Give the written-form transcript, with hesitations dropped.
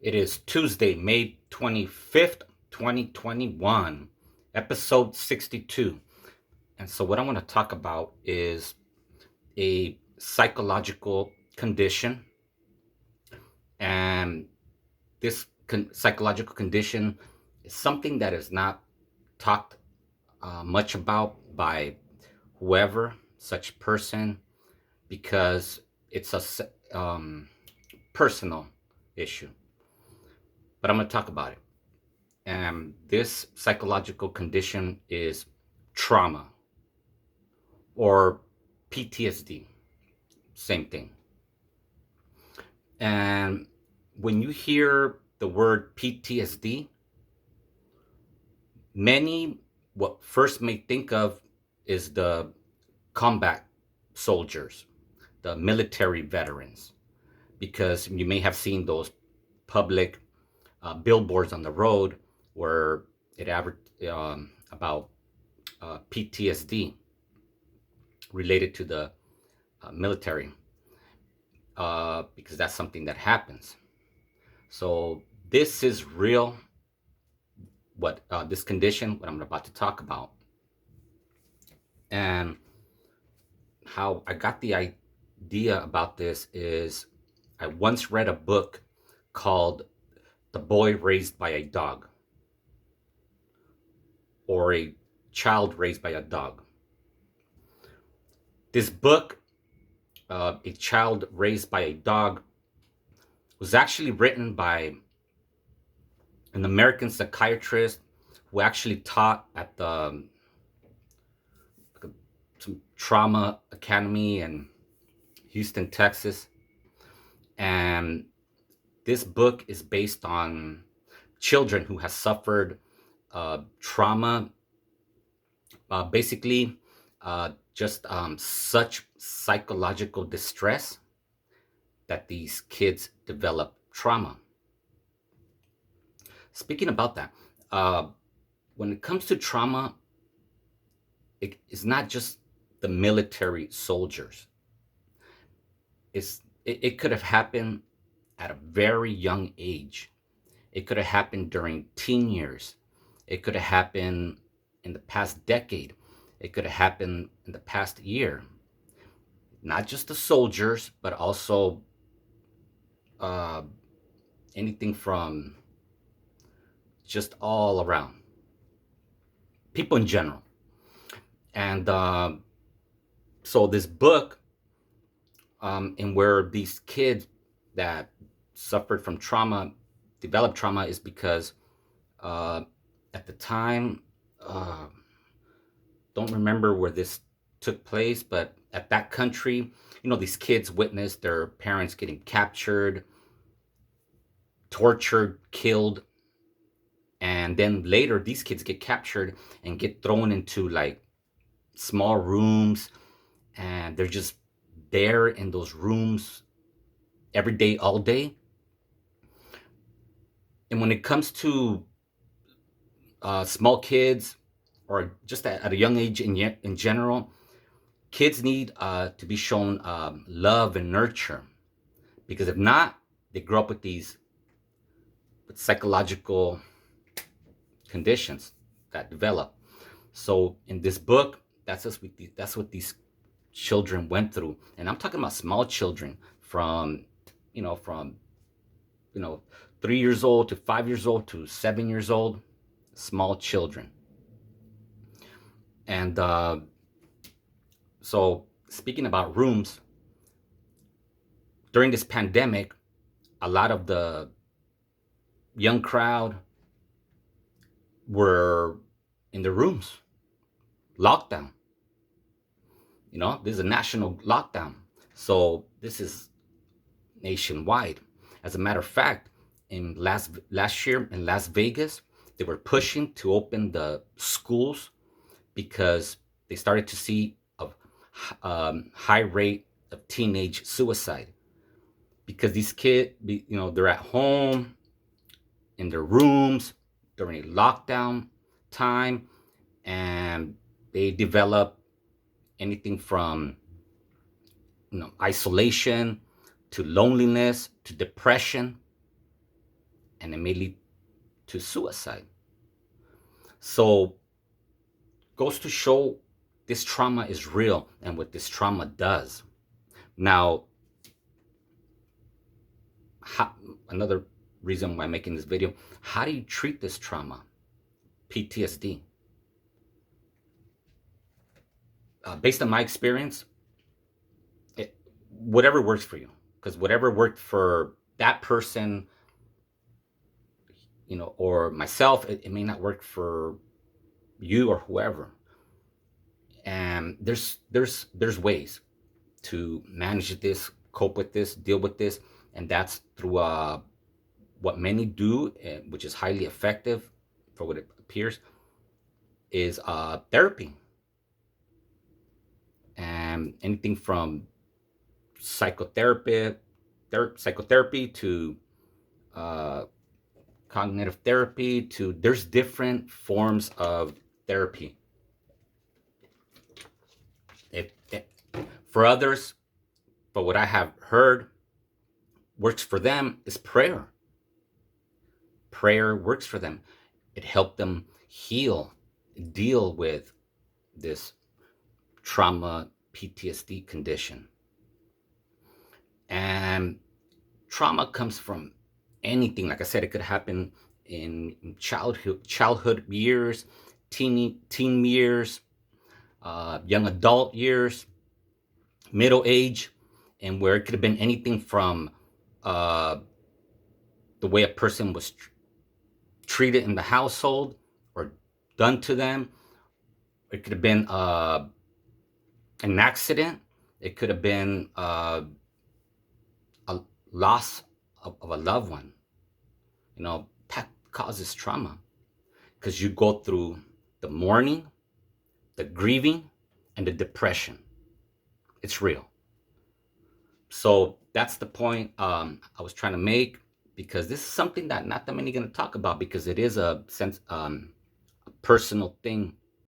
It is Tuesday, May 25th, 2021, episode 62. And so, what I want to talk about is a psychological condition. And this psychological condition is something that is not talked much about by whoever, such person, because it's a personal issue. But I'm going to talk about it. And this psychological condition is trauma or PTSD, same thing. And when you hear the word PTSD, many what first may think of is the combat soldiers, the military veterans, because you may have seen those public billboards on the road where it advertised about PTSD related to the military, because that's something that happens. So this is real. What this condition, what I'm about to talk about, and how I got the idea about this is I once read a book called "The Boy Raised by a Dog" or "A Child Raised by a Dog." This book, "A Child Raised by a Dog," was actually written by an American psychiatrist who actually taught at the some trauma academy in Houston, Texas. And this book is based on children who have suffered trauma, basically just such psychological distress that these kids develop trauma. Speaking about that, when it comes to trauma, it is not just the military soldiers. It could have happened at a very young age. It could have happened during teen years. It could have happened in the past decade. It could have happened in the past year. Not just the soldiers, but also uh, anything from just all around people in general. And so this book, and where these kids that suffered from trauma developed trauma, is because uh, at the time, uh, don't remember where this took place, but at that country, these kids witnessed their parents getting captured, tortured, killed, and then later these kids get captured and get thrown into like small rooms, and they're just there in those rooms every day, all day. And when it comes to small kids, or just at a young age in general, kids need to be shown love and nurture, because if not, they grow up with these psychological conditions that develop. So in this book, that's what these children went through, and I'm talking about small children from from you know 3 years old to 5 years old to 7 years old, small children. And so speaking about rooms, during this pandemic, a lot of the young crowd were in their rooms, lockdown. This is a national lockdown, so this is nationwide. As a matter of fact, in last year in Las Vegas, they were pushing to open the schools because they started to see a high rate of teenage suicide, because these kids, they're at home in their rooms during a lockdown time, and they develop anything from isolation to loneliness to depression. and it may lead to suicide. So, goes to show this trauma is real and what this trauma does. Now, another reason why I'm making this video, how do you treat this trauma, PTSD? Based on my experience, whatever works for you, because whatever worked for that person, or myself, it may not work for you or whoever. And there's ways to manage this, cope with this, deal with this, and that's through what many do, which is highly effective for what it appears, is therapy. And anything from psychotherapy to cognitive therapy, to there's different forms of therapy. For others, but what I have heard works for them is prayer. Prayer works for them. It helped them heal, deal with this trauma, PTSD condition. And trauma comes from anything. Like I said, it could happen in childhood years, teen years, young adult years, middle age, and where it could have been anything from the way a person was treated in the household or done to them. It could have been an accident. It could have been a loss of a loved one. That causes trauma, because you go through the mourning, the grieving, and the depression. It's real. So that's the point I was trying to make, because this is something that not that many are going to talk about, because it is a personal thing